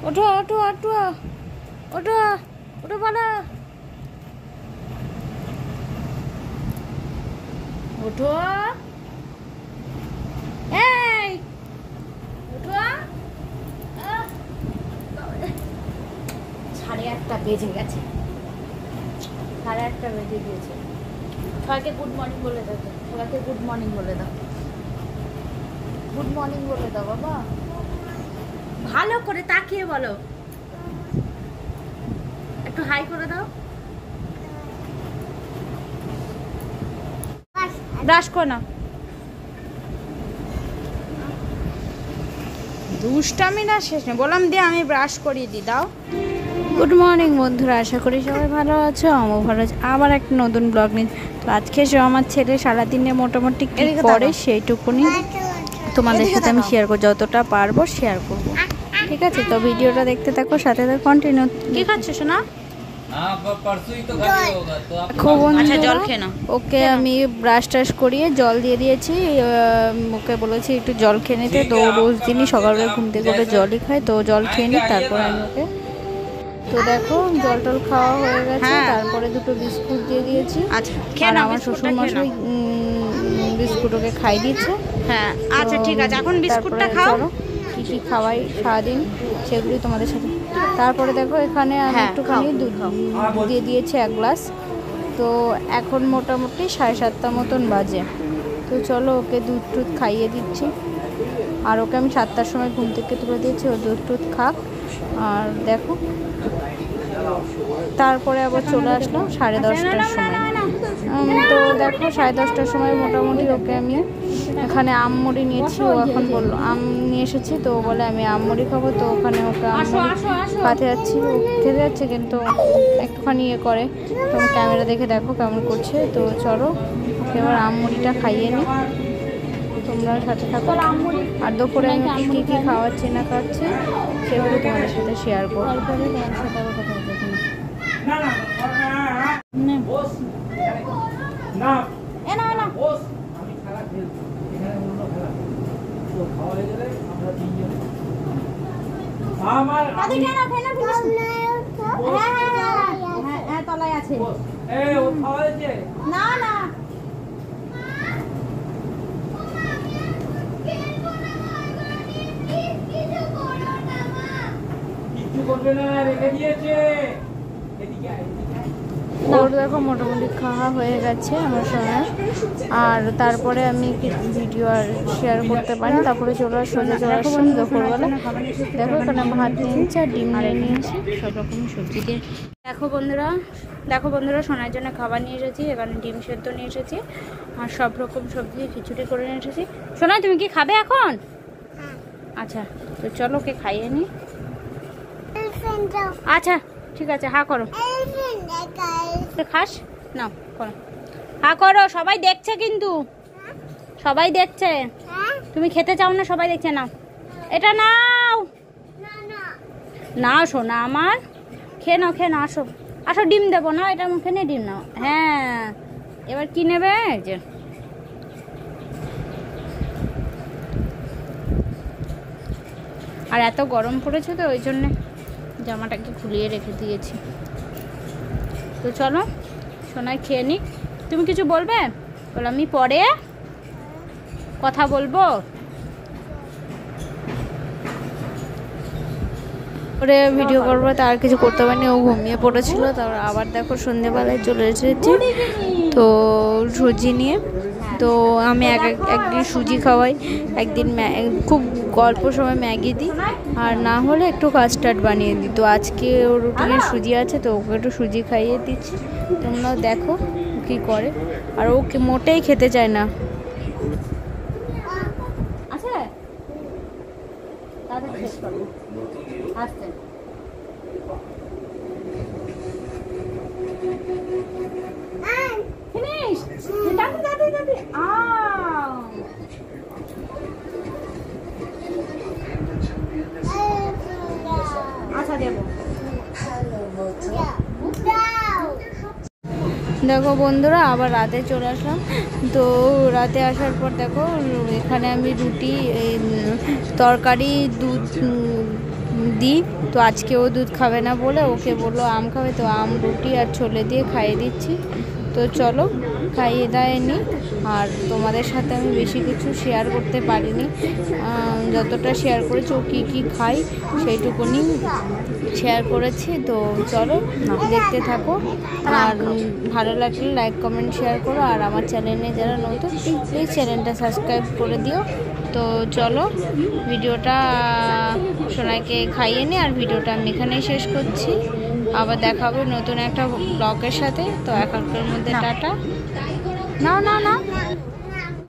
ওঠো ওঠো ওঠো ওঠো ওঠো বলো ওঠো এই ওঠো 1:30 বেজে গেছে 1:30 বেজে গিয়েছে সবাইকে গুড মর্নিং বলে দাও সবাইকে গুড মর্নিং বলে দাও গুড মর্নিং বলে দাও বাবা ভালো করে তাকিয়ে বলো একটু হাই করে দাও ব্রাশ কর না দুষ্টামি না শেষ নেই বললাম দিয়ে আমি ব্রাশ করিয়ে দিই দাও গুড মর্নিং বন্ধুরা আশা করি সবাই ভালো আছো আমিও ভালো আছি আবার একটা নতুন ব্লগ নিয়ে তো আজকে আমার ছেলে সারাদিনে মোটামুটি কি করে সেইটুকুনি তোমাদের সাথে আমি শেয়ার করবো যতটা পারবো শেয়ার করবো ঠিক আছে তো ভিডিওটা দেখতে থাকো সাথে সাথে কন্টিনিউ কি খাচ্ছো সোনা ওকে আমি ব্রাশ টাশ করিয়ে জল দিয়ে দিয়েছি ওকে বলেছি একটু জল খেয়ে নিতে তো রোজ দিনই সকালবেলা ঘুম থেকে করে জলই খায় তো জল খেয়ে নিই তারপরে আমি ওকে তো দেখো জল টল খাওয়া হয়ে গেছে তারপরে দুটো বিস্কুট দিয়ে দিয়েছি আর আমার শ্বশুর মশাই বিস্কুট ওকে খাই দিয়েছে হ্যাঁ আচ্ছা ঠিক আছে এখন বিস্কুটটা খাও কি কি খাওয়াই সারাদিন সেগুলি তোমাদের সাথে তারপরে দেখো এখানে আমি একটুখানি দুধ দিয়ে দিয়েছি 1 গ্লাস তো এখন মোটামুটি 7:30 মতন বাজে তো চলো ওকে দুধ টুধ খাইয়ে দিচ্ছি আর ওকে আমি 7টার সময় ঘুম থেকে তুলে দিয়েছি ও দুধ টুধ খাক আর দেখো তারপরে আবার চলে আসলাম 10:30টার সময় তো দেখো 10:30টার সময় মোটামুটি ওকে আমি এখানে আমমুড়ি নিয়েছি ও এখন বললো আম নিয়ে এসেছি তো ও বলে আমি আমমুড়ি খাবো তো ওখানে ওকে আমমুড়ি খাতে যাচ্ছি ও খেতে যাচ্ছে কিন্তু একটুখানি ইয়ে করে তো ক্যামেরা দেখে দেখো কেমন করছে তো চলো ওকে এবার আমমুড়িটা খাইয়ে নিই তোমরা সাথে থাকো আর দুপুরে আমি কী কী খাওয়াচ্ছি না খাচ্ছি সেগুলো তোমাদের সাথে শেয়ার করবো তারপরে তোমার সাথে আবার কথা বলতে তলায় আছে না না ওর দেখো মোটামুটি খাওয়া হয়ে গেছে আমার সময় আর তারপরে আমি ভিডিও আর শেয়ার করতে পারি তারপরে সোজা চলে আসলাম দুপুরবেলা দেখো এখানে ভাত নিয়েছি আর ডিম নিয়েছি সব রকম সবজি দিয়ে দেখো বন্ধুরা সোনার জন্য খাবার নিয়ে এসেছি এখানে ডিম সেদ্ধ নিয়ে এসেছি আর সব রকম সবজি খিচুড়ি করে নিয়ে এসেছি সোনা তুমি কি খাবে এখন আচ্ছা তো চলো ওকে খাইয়ে নি আচ্ছা ঠিক আছে হা করো খাস না করো হা করো সবাই দেখছে কিন্তু সবাই দেখছে তুমি খেতে চাও না সবাই দেখছে নাও এটা নাও নাও সোনা আমার খেয়ে নাও আসো আসো ডিম দেবো না এটা মুখে নিয়ে ডিম নাও হ্যাঁ এবার কি নেবে যে আর এত গরম পড়েছে তো ওই জন্যে জামাটাকে খুলিয়ে রেখে দিয়েছি তো চলো সোনাই খেয়ে নিক তুমি কিছু বলবে বলো আমি পরে কথা বলবো করে ভিডিও করবো তার কিছু করতে পারিনি ও ঘুমিয়ে পড়েছিল তারপর আবার দেখো সন্ধ্যেবেলায় চলে এসেছি তো সুজি নিয়ে তো আমি একদিন সুজি খাওয়াই একদিন খুব অল্প সময় ম্যাগি দিই আর না হলে একটু কাস্টার্ড বানিয়ে দিই তো আজকে ওর রুটিনে সুজি আছে তো ওকে একটু সুজি খাইয়ে দিচ্ছি তোমরাও দেখো কি করে আর ও মোটেই খেতে চায় না আচ্ছা তাড়াতাড়ি শেষ করবো আসতে আচ্ছা দেবো দেখো বন্ধুরা আবার রাতে চলে আসলাম তো রাতে আসার পর দেখো এখানে আমি রুটি তরকারি দুধ দিই। তো আজকে ও দুধ খাবে না বলে ওকে বললো আম খাবে, তো আম রুটি আর ছোলে দিয়ে খাইয়ে দিচ্ছি। তো চলো খাইয়ে দাইয়ে নিই। আর তোমাদের সাথে আমি বেশি কিছু শেয়ার করতে পারিনি, যতটা শেয়ার করেছি ও কী কী খাই সেইটুকুনি শেয়ার করেছি। তো চলো দেখতে থাকো, আর ভালো লাগলে লাইক কমেন্ট শেয়ার করো। আর আমার চ্যানেলে যারা নতুন প্লিজ চ্যানেলটা সাবস্ক্রাইব করে দিও। তো চলো ভিডিওটা সোনাইকে খাইয়ে নিই, আর ভিডিওটা আমি এখানেই শেষ করছি। আবার দেখা হবে নতুন একটা ব্লগের সাথে। তো এখনকার মধ্যে টাটা। না না না।